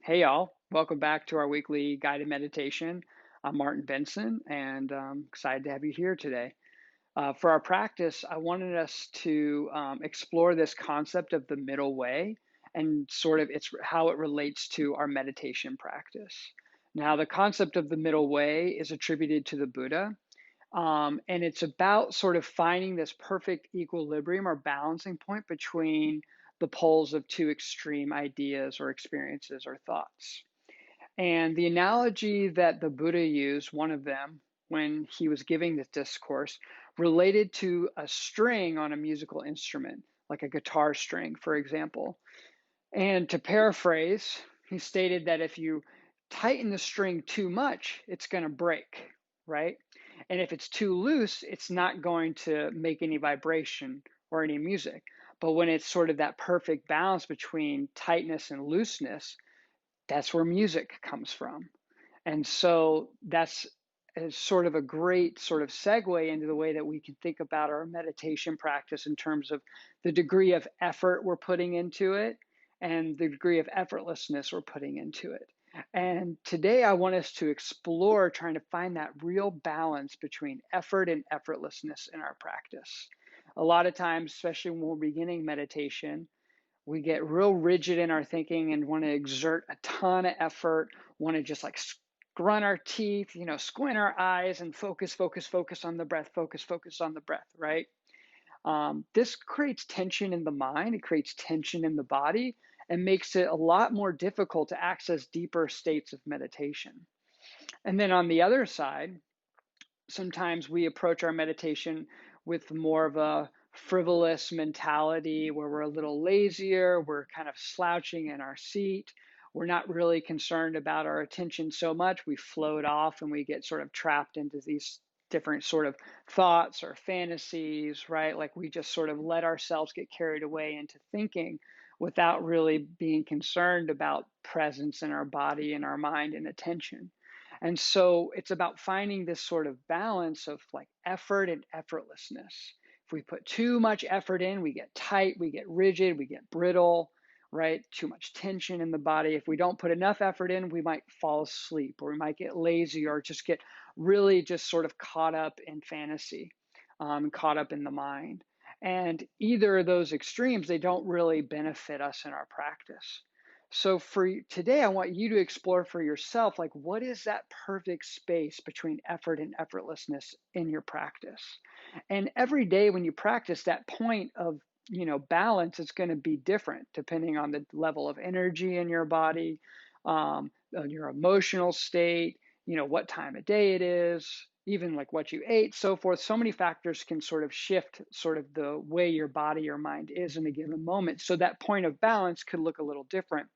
Hey, y'all. Welcome back to our weekly guided meditation. I'm Martin Benson, and I'm excited to have you here today. For our practice, I wanted us to explore this concept of the middle way and sort of how it relates to our meditation practice. Now, the concept of the middle way is attributed to the Buddha, and it's about sort of finding this perfect equilibrium or balancing point between the poles of two extreme ideas or experiences or thoughts. And the analogy that the Buddha used, one of them, when he was giving this discourse, related to a string on a musical instrument, like a guitar string, for example. And to paraphrase, he stated that if you tighten the string too much, it's going to break, right? And if it's too loose, it's not going to make any vibration or any music. But when it's sort of that perfect balance between tightness and looseness, that's where music comes from. And so that's is sort of a great sort of segue into the way that we can think about our meditation practice in terms of the degree of effort we're putting into it and the degree of effortlessness we're putting into it. And today I want us to explore trying to find that real balance between effort and effortlessness in our practice. A lot of times, especially when we're beginning meditation, we get real rigid in our thinking and want to exert a ton of effort, want to just like grunt our teeth, squint our eyes and focus on the breath, focus on the breath, right? This creates tension in the mind, it creates tension in the body, and makes it a lot more difficult to access deeper states of meditation. And then on the other side, sometimes we approach our meditation with more of a frivolous mentality where we're a little lazier, we're kind of slouching in our seat, we're not really concerned about our attention so much, we float off and we get sort of trapped into these different sort of thoughts or fantasies, right? Like we just sort of let ourselves get carried away into thinking without really being concerned about presence in our body and our mind and attention. And so it's about finding this sort of balance of like effort and effortlessness. If we put too much effort in, we get tight, we get rigid, we get brittle, right? Too much tension in the body. If we don't put enough effort in, we might fall asleep or we might get lazy or just get really just sort of caught up in fantasy, caught up in the mind. And either of those extremes, they don't really benefit us in our practice. So for today, I want you to explore for yourself, like what is that perfect space between effort and effortlessness in your practice? And every day when you practice, that point of balance is going to be different depending on the level of energy in your body, on your emotional state, what time of day it is, even like what you ate, so forth. So many factors can sort of shift sort of the way your body or mind is in a given moment. So that point of balance could look a little different.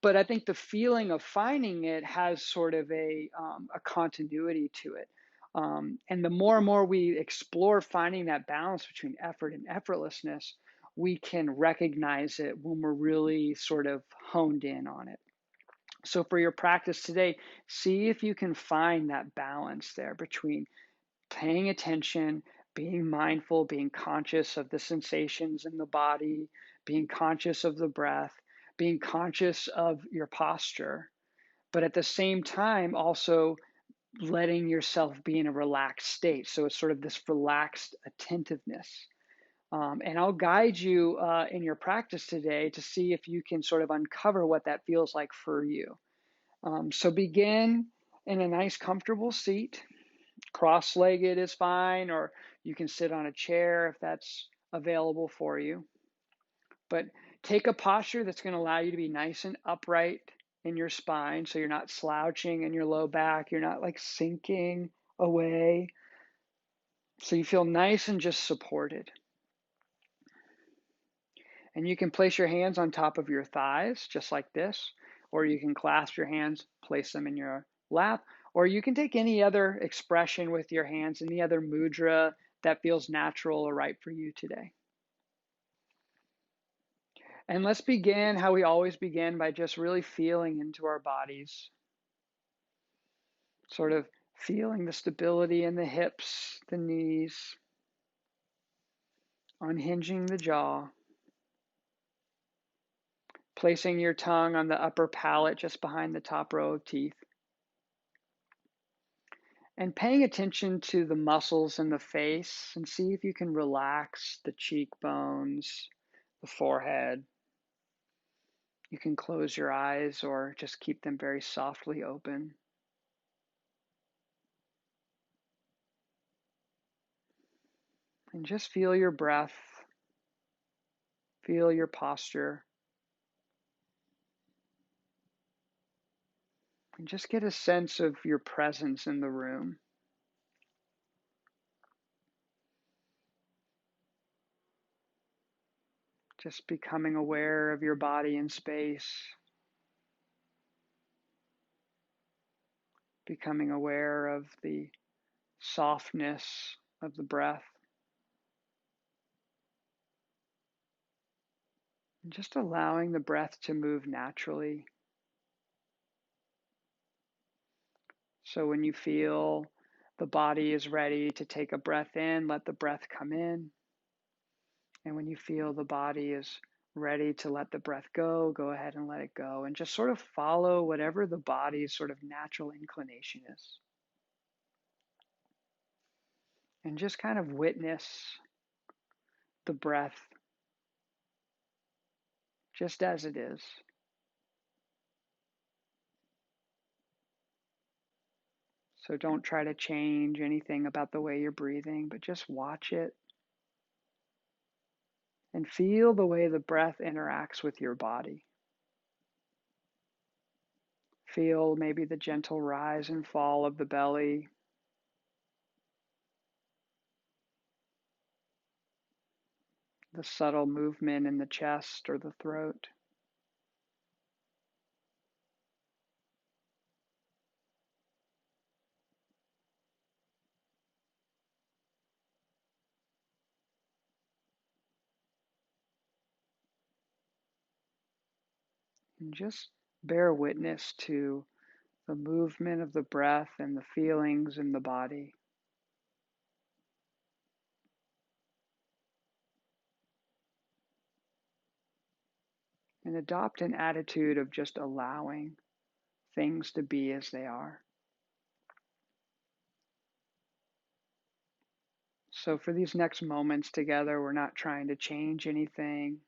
But I think the feeling of finding it has sort of a continuity to it. And the more and more we explore finding that balance between effort and effortlessness, we can recognize it when we're really sort of honed in on it. So for your practice today, see if you can find that balance there between paying attention, being mindful, being conscious of the sensations in the body, being conscious of the breath, being conscious of your posture, but at the same time, also letting yourself be in a relaxed state. So it's sort of this relaxed attentiveness. And I'll guide you in your practice today to see if you can sort of uncover what that feels like for you. So begin in a nice, comfortable seat. Cross-legged is fine, or you can sit on a chair if that's available for you. But take a posture that's going to allow you to be nice and upright in your spine so you're not slouching in your low back, you're not like sinking away. So you feel nice and just supported. And you can place your hands on top of your thighs, just like this, or you can clasp your hands, place them in your lap, or you can take any other expression with your hands, any other mudra that feels natural or right for you today. And let's begin how we always begin by just really feeling into our bodies, sort of feeling the stability in the hips, the knees, unhinging the jaw, Placing your tongue on the upper palate just behind the top row of teeth. And paying attention to the muscles in the face and see if you can relax the cheekbones, the forehead. You can close your eyes or just keep them very softly open. And just feel your breath, feel your posture, and just get a sense of your presence in the room. Just becoming aware of your body in space, becoming aware of the softness of the breath. And just allowing the breath to move naturally. So when you feel the body is ready to take a breath in, let the breath come in. And when you feel the body is ready to let the breath go, go ahead and let it go. And just sort of follow whatever the body's sort of natural inclination is. And just kind of witness the breath just as it is. So don't try to change anything about the way you're breathing, but just watch it and feel the way the breath interacts with your body. Feel maybe the gentle rise and fall of the belly. The subtle movement in the chest or the throat. And just bear witness to the movement of the breath and the feelings in the body. And adopt an attitude of just allowing things to be as they are. So for these next moments together, we're not trying to change anything.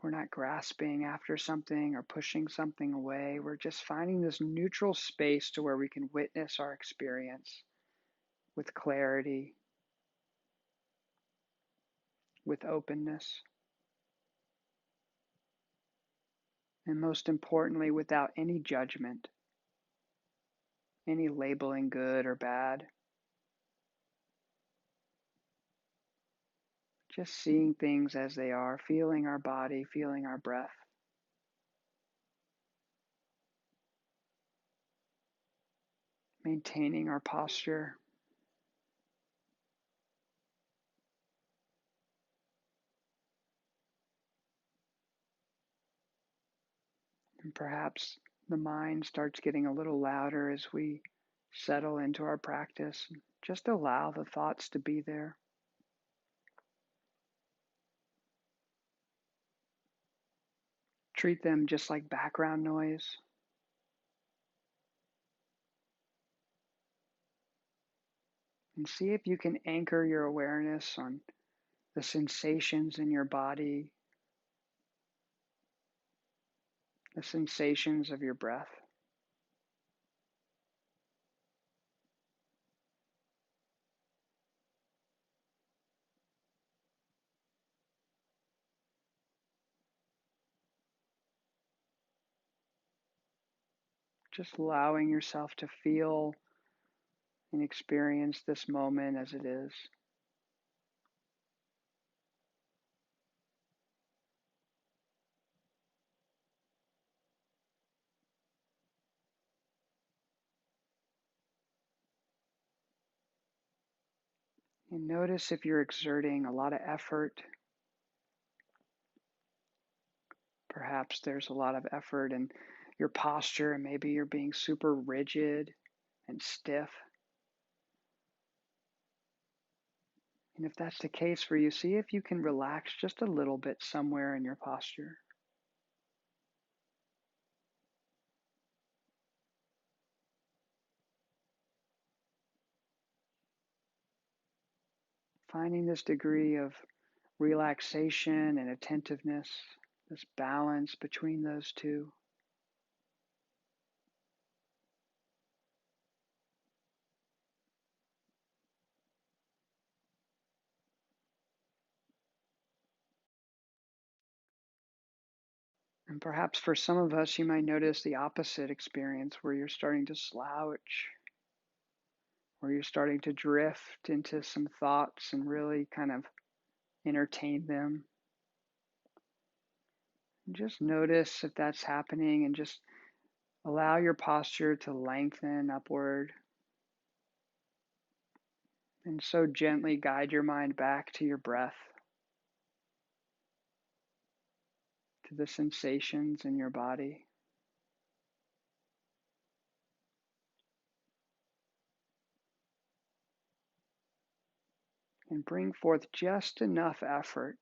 We're not grasping after something or pushing something away. We're just finding this neutral space to where we can witness our experience with clarity, with openness, and most importantly, without any judgment, any labeling good or bad. Just seeing things as they are, feeling our body, feeling our breath. Maintaining our posture. And perhaps the mind starts getting a little louder as we settle into our practice. Just allow the thoughts to be there. Treat them just like background noise. And see if you can anchor your awareness on the sensations in your body, the sensations of your breath. Just allowing yourself to feel and experience this moment as it is. And notice if you're exerting a lot of effort. Perhaps there's a lot of effort in your posture, and maybe you're being super rigid and stiff. And if that's the case for you, see if you can relax just a little bit somewhere in your posture. Finding this degree of relaxation and attentiveness, this balance between those two. And perhaps for some of us, you might notice the opposite experience where you're starting to slouch, where you're starting to drift into some thoughts and really kind of entertain them. And just notice if that's happening and just allow your posture to lengthen upward. And so gently guide your mind back to your breath, to the sensations in your body. And bring forth just enough effort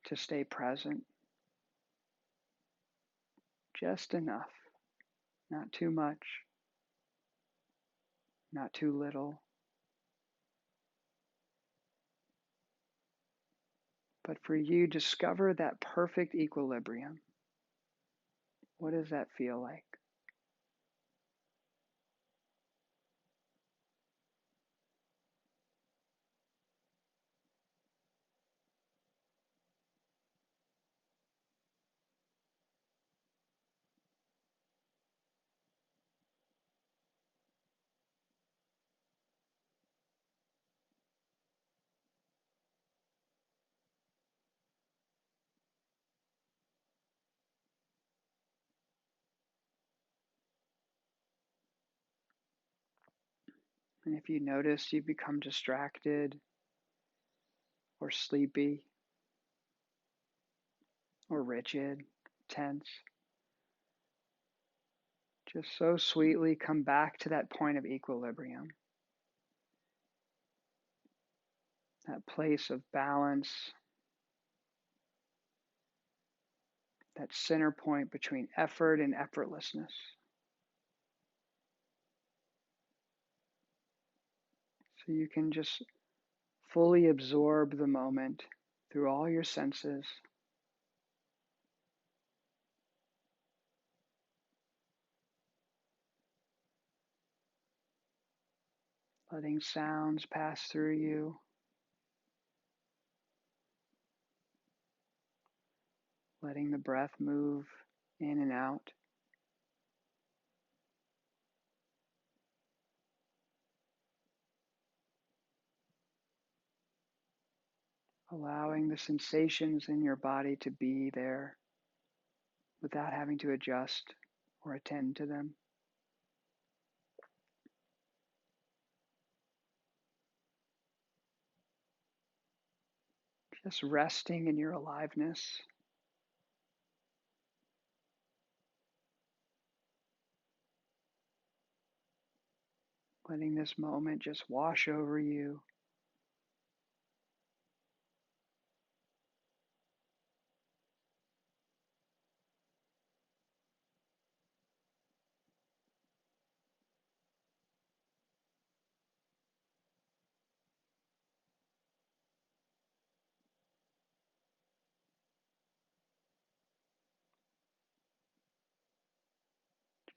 to stay present. Just enough. Not too much, not too little. But for you, discover that perfect equilibrium. What does that feel like? And if you notice you become distracted or sleepy or rigid, tense, just so sweetly come back to that point of equilibrium, that place of balance, that center point between effort and effortlessness. So you can just fully absorb the moment through all your senses. Letting sounds pass through you, letting the breath move in and out. Allowing the sensations in your body to be there without having to adjust or attend to them. Just resting in your aliveness. Letting this moment just wash over you.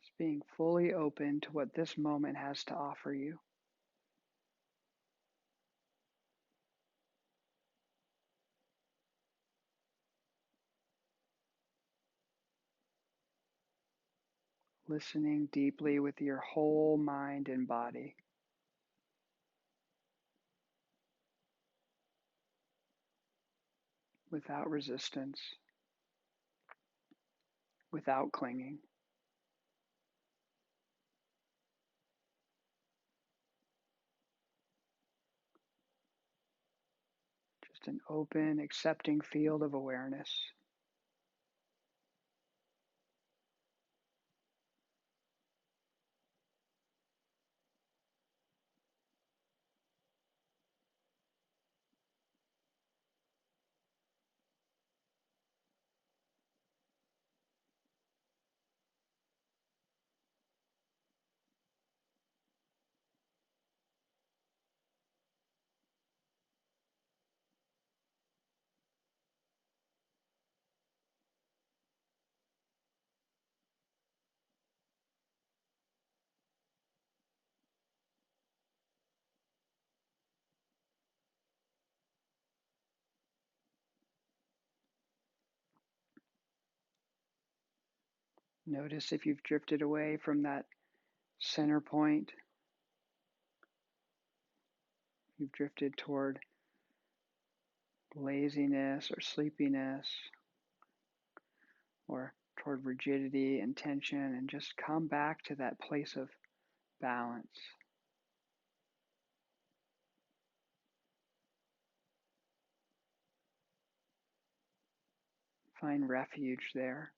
Just being fully open to what this moment has to offer you. Listening deeply with your whole mind and body. Without resistance, without clinging. Just an open, accepting field of awareness. Notice if you've drifted away from that center point. You've drifted toward laziness or sleepiness or toward rigidity and tension, and just come back to that place of balance. Find refuge there.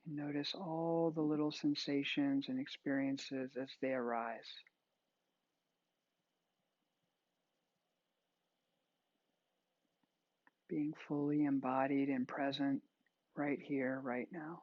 And notice all the little sensations and experiences as they arise. Being fully embodied and present right here, right now.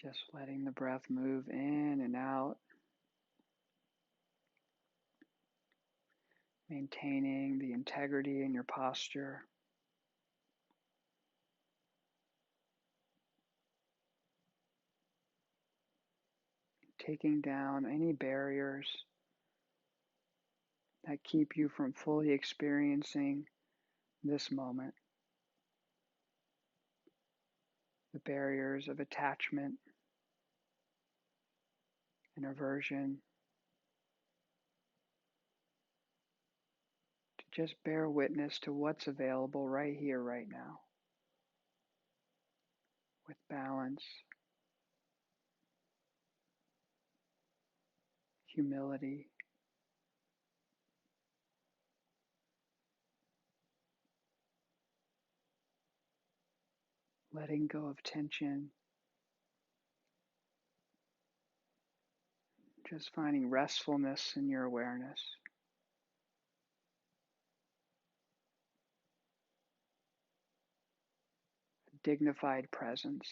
Just letting the breath move in and out, maintaining the integrity in your posture. Taking down any barriers that keep you from fully experiencing this moment. The barriers of attachment and aversion. To just bear witness to what's available right here, right now, with balance, humility, letting go of tension, just finding restfulness in your awareness. Dignified presence.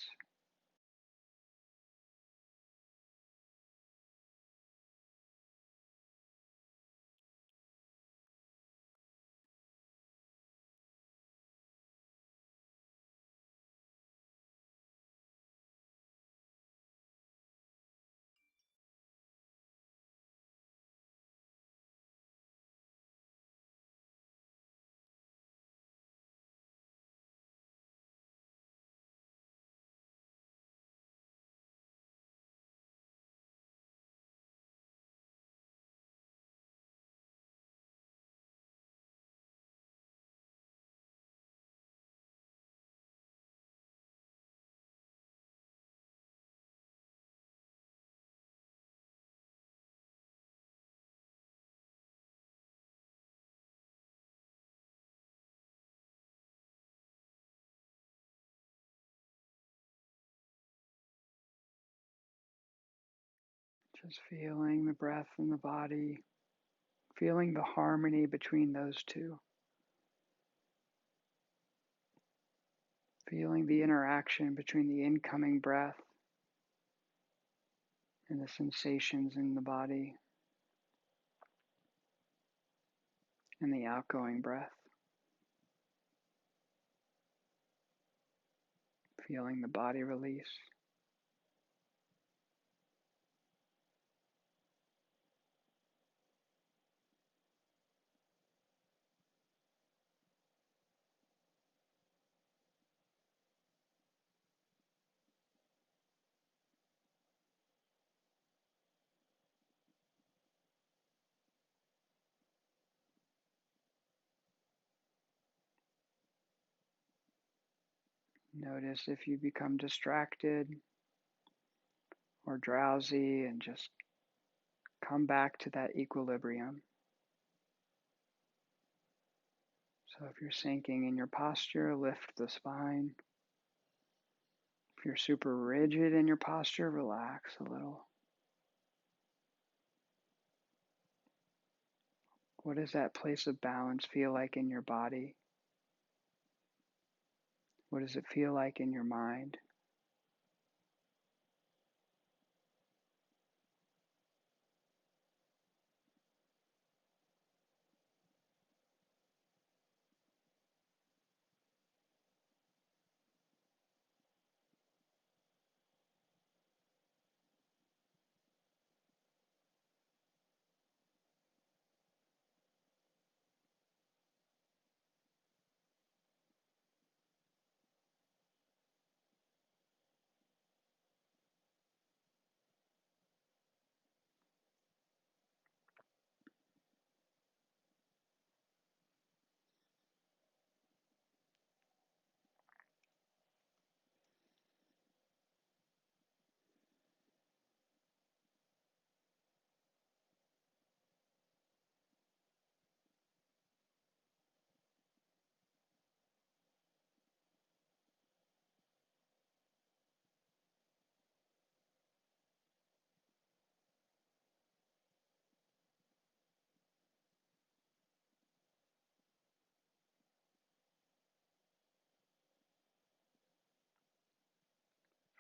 Just feeling the breath and the body, feeling the harmony between those two, feeling the interaction between the incoming breath and the sensations in the body. and the outgoing breath. Feeling the body release. Notice if you become distracted or drowsy, and just come back to that equilibrium. So if you're sinking in your posture, lift the spine. If you're super rigid in your posture, relax a little. What does that place of balance feel like in your body? What does it feel like in your mind?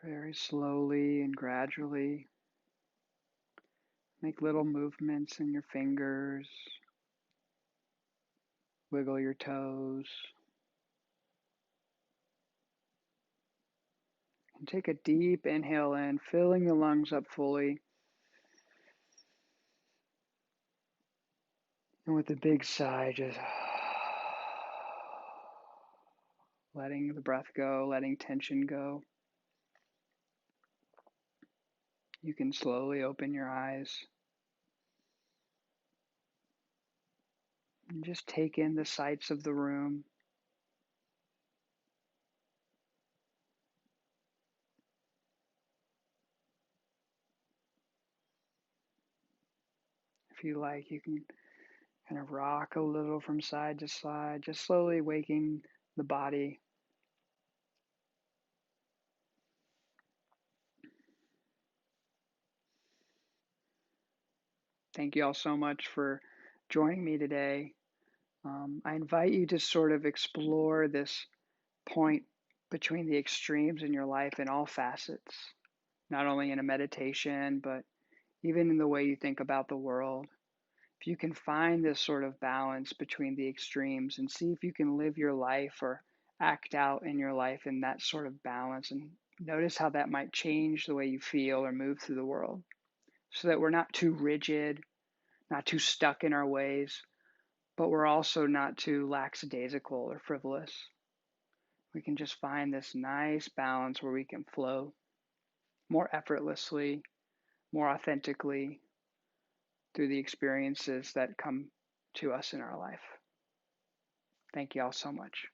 Very slowly and gradually, make little movements in your fingers, wiggle your toes, and take a deep inhale in, filling the lungs up fully. And with a big sigh, just letting the breath go, letting tension go. You can slowly open your eyes and just take in the sights of the room. If you like, you can kind of rock a little from side to side, just slowly waking the body. Thank you all so much for joining me today. I invite you to sort of explore this point between the extremes in your life in all facets, not only in a meditation, but even in the way you think about the world. If you can find this sort of balance between the extremes and see if you can live your life or act out in your life in that sort of balance, and notice how that might change the way you feel or move through the world, so that we're not too rigid, not too stuck in our ways, but we're also not too lackadaisical or frivolous. We can just find this nice balance where we can flow more effortlessly, more authentically through the experiences that come to us in our life. Thank you all so much.